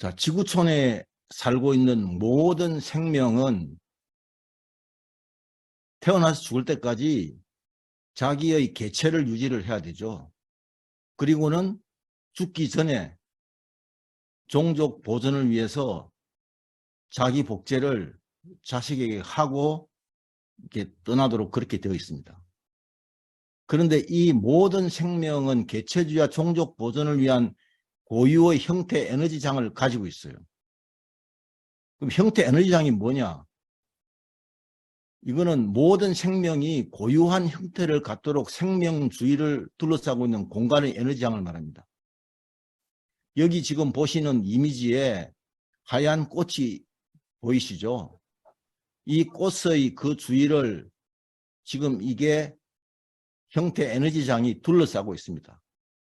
자, 지구촌에 살고 있는 모든 생명은 태어나서 죽을 때까지 자기의 개체를 유지를 해야 되죠. 그리고는 죽기 전에 종족 보존을 위해서 자기 복제를 자식에게 하고 이렇게 떠나도록 그렇게 되어 있습니다. 그런데 이 모든 생명은 개체주의와 종족 보존을 위한 고유의 형태 에너지장을 가지고 있어요. 그럼 형태 에너지장이 뭐냐? 이거는 모든 생명이 고유한 형태를 갖도록 생명주의를 둘러싸고 있는 공간의 에너지장을 말합니다. 여기 지금 보시는 이미지에 하얀 꽃이 보이시죠? 이 꽃의 그 주위를 지금 이게 형태 에너지장이 둘러싸고 있습니다.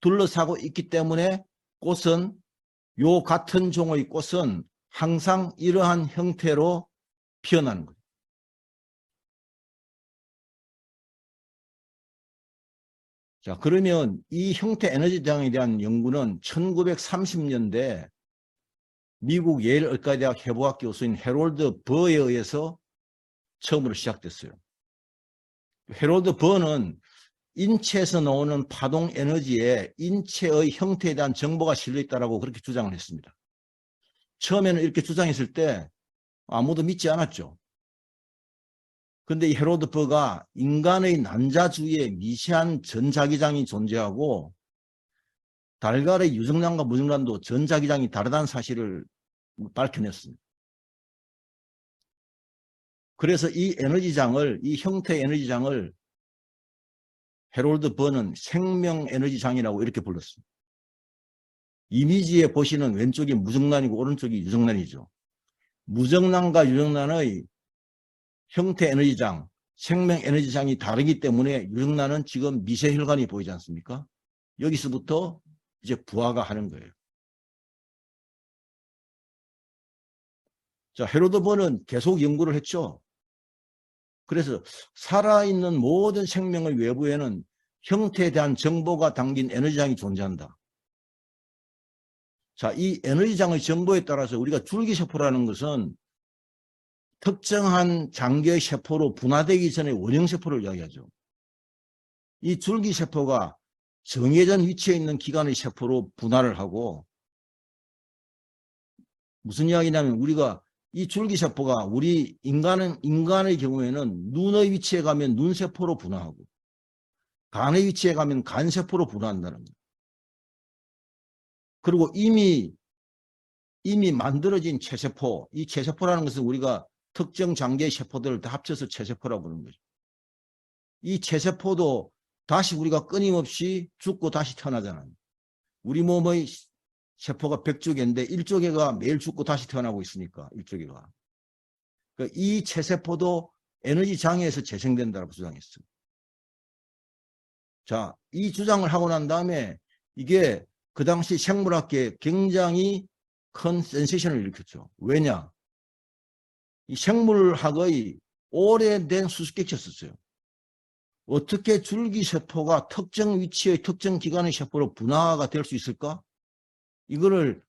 둘러싸고 있기 때문에 꽃은, 요 같은 종의 꽃은 항상 이러한 형태로 피어나는 거예요. 자, 그러면 이 형태 에너지장에 대한 연구는 1930년대 미국 예일 의과대학 해부학 교수인 해롤드 버에 의해서 처음으로 시작됐어요. 해롤드 버는 인체에서 나오는 파동 에너지에 인체의 형태에 대한 정보가 실려있다고 그렇게 주장을 했습니다. 처음에는 이렇게 주장했을 때 아무도 믿지 않았죠. 근데 이 해롤드 버가 인간의 난자 주위에 미세한 전자기장이 존재하고 달걀의 유정란과 무정란도 전자기장이 다르다는 사실을 밝혀냈습니다. 그래서 이 에너지장을, 이 형태 에너지장을 해롤드 버는 생명 에너지장이라고 이렇게 불렀습니다. 이미지에 보시는 왼쪽이 무정란이고 오른쪽이 유정란이죠. 무정란과 유정란의 형태 에너지장, 생명 에너지장이 다르기 때문에 유정란은 지금 미세 혈관이 보이지 않습니까? 여기서부터 이제 부화가 하는 거예요. 자, 해롤드 버는 계속 연구를 했죠. 그래서 살아있는 모든 생명의 외부에는 형태에 대한 정보가 담긴 에너지장이 존재한다. 자, 이 에너지장의 정보에 따라서 우리가 줄기세포라는 것은 특정한 장기의 세포로 분화되기 전에 원형세포를 이야기하죠. 이 줄기세포가 정해진 위치에 있는 기관의 세포로 분화를 하고, 무슨 이야기냐면 우리가 이 줄기세포가 우리 인간의 경우에는 눈의 위치에 가면 눈세포로 분화하고 간의 위치에 가면 간세포로 분화한다는 거예요. 그리고 이미 만들어진 체세포, 이 체세포라는 것은 우리가 특정 장기의 세포들을 다 합쳐서 체세포라고 부르는 거죠. 이 체세포도 다시 우리가 끊임없이 죽고 다시 태어나잖아요. 우리 몸의 세포가 100조개인데 1조개가 매일 죽고 다시 태어나고 있으니까 1조개가. 그러니까 이 체세포도 에너지 장애에서 재생된다고 주장했어요. 자, 이 주장을 하고 난 다음에 이게 그 당시 생물학계에 굉장히 큰 센세이션을 일으켰죠. 왜냐? 이 생물학의 오래된 수수께끼였었어요. 어떻게 줄기세포가 특정 위치의 특정 기관의 세포로 분화가 될 수 있을까? 이거를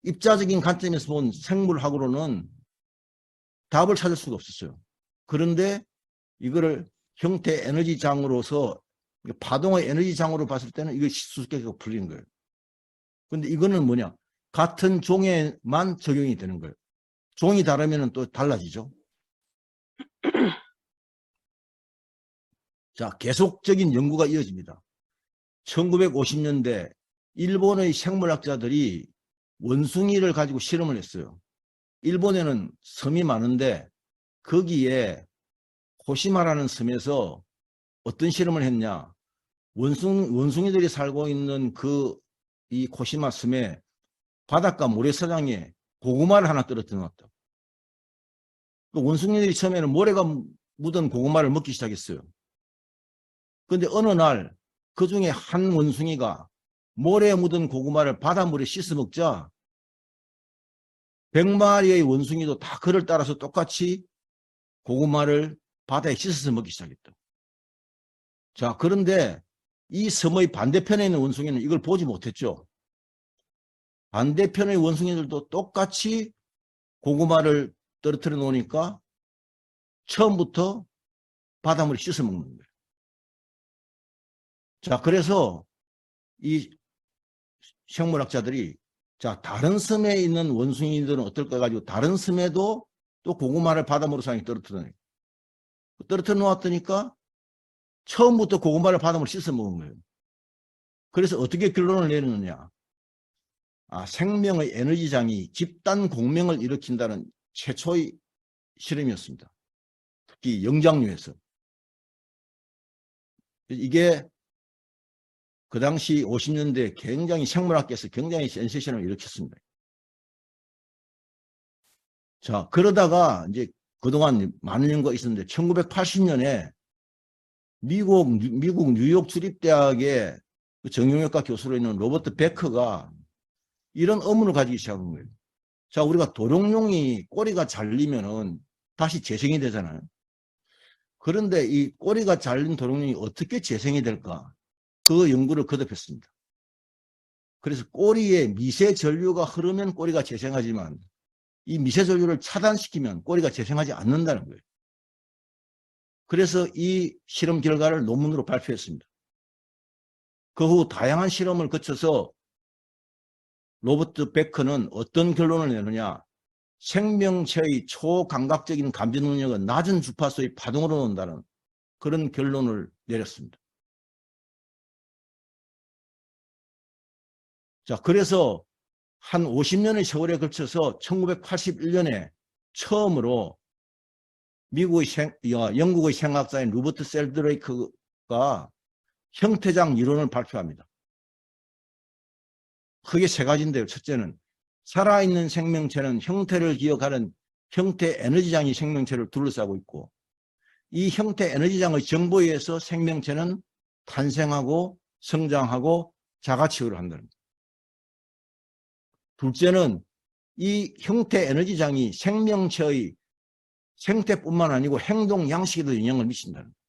입자적인 관점에서 본 생물학으로는 답을 찾을 수가 없었어요. 그런데 이거를 형태 에너지장으로서 파동의 에너지장으로 봤을 때는 이게 수수께끼가 풀리는 거예요. 근데 이거는 뭐냐? 같은 종에만 적용이 되는 거예요. 종이 다르면 또 달라지죠. 자, 계속적인 연구가 이어집니다. 1950년대 일본의 생물학자들이 원숭이를 가지고 실험을 했어요. 일본에는 섬이 많은데 거기에 호시마라는 섬에서 어떤 실험을 했냐? 원숭이들이 살고 있는 이 코시마 섬에 바닷가 모래사장에 고구마를 하나 떨어뜨려 놨다. 원숭이들이 처음에는 모래가 묻은 고구마를 먹기 시작했어요. 그런데 어느 날 그 중에 한 원숭이가 모래에 묻은 고구마를 바닷물에 씻어 먹자 100마리의 원숭이도 다 그를 따라서 똑같이 고구마를 바다에 씻어서 먹기 시작했다. 자, 그런데 이 섬의 반대편에 있는 원숭이는 이걸 보지 못했죠. 반대편의 원숭이들도 똑같이 고구마를 떨어뜨려 놓으니까 처음부터 바닷물을 씻어 먹는 거예요. 자, 그래서 이 생물학자들이 자, 다른 섬에 있는 원숭이들은 어떨까 가지고 다른 섬에도 또 고구마를 바닷물로 사용해 떨어뜨려요. 떨어뜨려 놓았더니까 처음부터 고구마를 바닷물로 씻어 먹은 거예요. 그래서 어떻게 결론을 내리느냐. 아, 생명의 에너지장이 집단 공명을 일으킨다는 최초의 실험이었습니다. 특히 영장류에서. 이게 그 당시 50년대 굉장히 생물학계에서 굉장히 센세이션을 일으켰습니다. 자, 그러다가 이제 그동안 많은 연구가 있었는데 1980년에 미국 뉴욕 주립대학의 정형외과 교수로 있는 로버트 베커가 이런 의문을 가지기 시작한 거예요. 자, 우리가 도룡뇽이 꼬리가 잘리면은 다시 재생이 되잖아요. 그런데 이 꼬리가 잘린 도룡뇽이 어떻게 재생이 될까? 그 연구를 거듭했습니다. 그래서 꼬리에 미세 전류가 흐르면 꼬리가 재생하지만 이 미세 전류를 차단시키면 꼬리가 재생하지 않는다는 거예요. 그래서 이 실험 결과를 논문으로 발표했습니다. 그 후 다양한 실험을 거쳐서 로버트 베커는 어떤 결론을 내느냐. 생명체의 초감각적인 감지 능력은 낮은 주파수의 파동으로 논다는 그런 결론을 내렸습니다. 자, 그래서 한 50년의 세월에 걸쳐서 1981년에 처음으로 영국의 생학자인 루버트 셀드레이크가 형태장 이론을 발표합니다. 크게 세 가지인데요. 첫째는 살아있는 생명체는 형태를 기억하는 형태 에너지장이 생명체를 둘러싸고 있고 이 형태 에너지장의 정보에 의해서 생명체는 탄생하고 성장하고 자가치유를 한다는 겁니다. 둘째는 이 형태 에너지장이 생명체의 생태뿐만 아니고 행동 양식에도 영향을 미친다는 겁니다.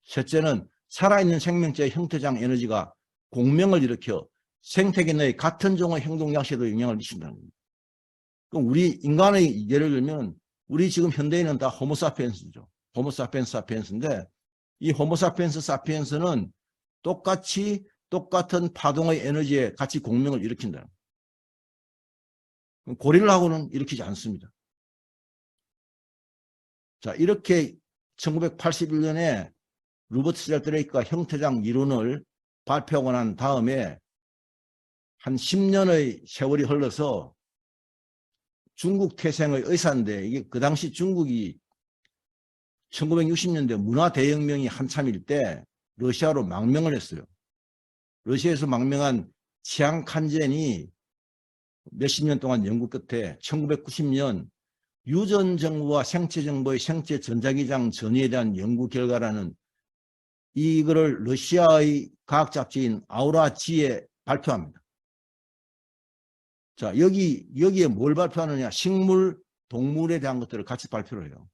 셋째는 살아있는 생명체의 형태장 에너지가 공명을 일으켜 생태계 내의 같은 종의 행동 양식에도 영향을 미친다는 겁니다. 그럼 우리 인간의 예를 들면 우리 지금 현대인은 다 호모사피엔스죠. 호모사피엔스 사피엔스인데 이 호모사피엔스 사피엔스는 똑같은 파동의 에너지에 같이 공명을 일으킨다는 거예요. 고릴라하고는 일으키지 않습니다. 자, 이렇게 1981년에 루버트 셀드레이크가 형태장 이론을 발표하고 난 다음에 한 10년의 세월이 흘러서 중국 태생의 의사인데 이게 그 당시 중국이 1960년대 문화대혁명이 한참일 때 러시아로 망명을 했어요. 러시아에서 망명한 치앙 칸젠이 몇십 년 동안 연구 끝에 1990년 유전 정보와 생체 정보의 생체 전자기장 전이에 대한 연구 결과라는 이거를 러시아의 과학 잡지인 아우라지에 발표합니다. 자, 여기에 뭘 발표하느냐? 식물, 동물에 대한 것들을 같이 발표를 해요.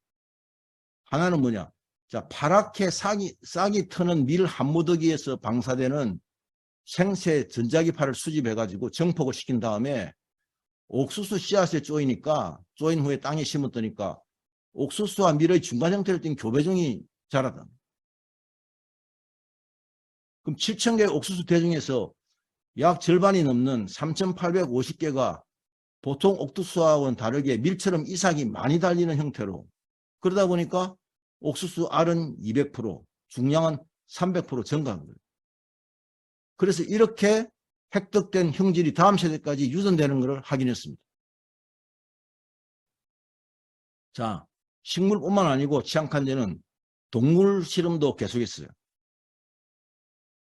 하나는 뭐냐? 자, 파랗게 싹이 트는 밀 한 무더기에서 방사되는 생체 전자기파를 수집해가지고 정폭을 시킨 다음에 옥수수 씨앗에 쪼인 후에 땅에 심었더니까 옥수수와 밀의 중간 형태를 띈 교배종이 자라다. 그럼 7,000개의 옥수수 대중에서 약 절반이 넘는 3,850개가 보통 옥수수와는 다르게 밀처럼 이삭이 많이 달리는 형태로 그러다 보니까 옥수수 알은 200%, 중량은 300% 증가한 거예요. 그래서 이렇게 획득된 형질이 다음 세대까지 유전되는 것을 확인했습니다. 자, 식물뿐만 아니고 치앙칸제는 동물 실험도 계속했어요.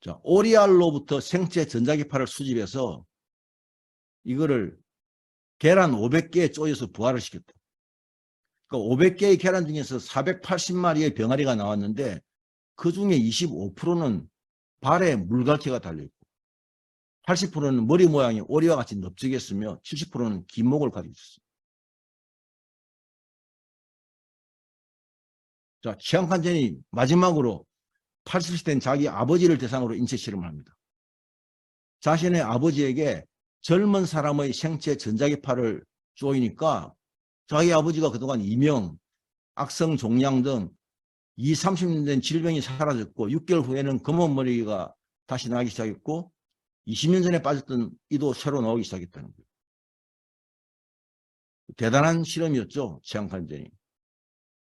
자, 오리알로부터 생체 전자기파를 수집해서 이거를 계란 500개에 쪼여서 부화를 시켰다. 그러니까 500개의 계란 중에서 480마리의 병아리가 나왔는데 그 중에 25%는 발에 물갈퀴가 달려있고 80%는 머리 모양이 오리와 같이 넓적했으며 70%는 긴 목을 가지고 있었어요. 자, 치앙칸젠이 마지막으로 80세 된 자기 아버지를 대상으로 인체 실험을 합니다. 자신의 아버지에게 젊은 사람의 생체 전자기파를 쪼이니까 자기 아버지가 그동안 이명, 악성 종양 등 20, 30년 된 질병이 사라졌고 6개월 후에는 검은 머리가 다시 나기 시작했고 20년 전에 빠졌던 이도 새로 나오기 시작했다는 거예요. 대단한 실험이었죠. 체형 관전이.